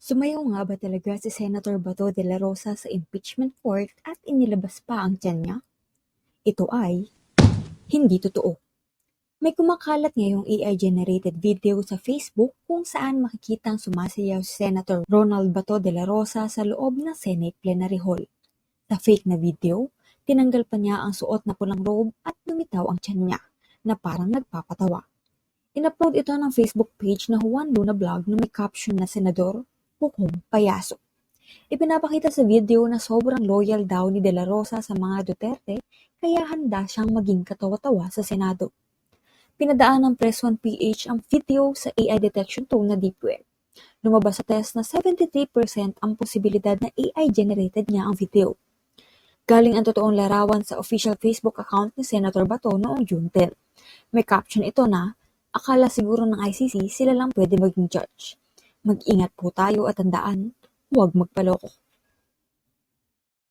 Sumayaw nga ba talaga si Senator Bato de la Rosa sa impeachment court at inilabas pa ang tiyan niya? Ito ay hindi totoo. May kumakalat ngayong AI-generated video sa Facebook kung saan makikitang sumasayaw si Senator Ronald Bato de la Rosa sa loob ng Senate Plenary Hall. Sa fake na video, tinanggal pa niya ang suot na pulang robe at lumitaw ang tiyan niya na parang nagpapatawa. In-upload ito ng Facebook page na Juan Luna Vlog na may caption na Senador, Hukom Payaso. Ipinapakita sa video na sobrang loyal daw ni De La Rosa sa mga Duterte kaya handa siyang maging katawa-tawa sa Senado. Pinadaan ng Press 1 PH ang video sa AI detection tool na Deep Web. Lumabas sa test na 73% ang posibilidad na AI-generated niya ang video. Galing ang totoong larawan sa official Facebook account ni Senator Bato noong June 10. May caption ito na, akala siguro ng ICC sila lang pwede maging judge. Mag-ingat po tayo at tandaan, huwag magpaloko.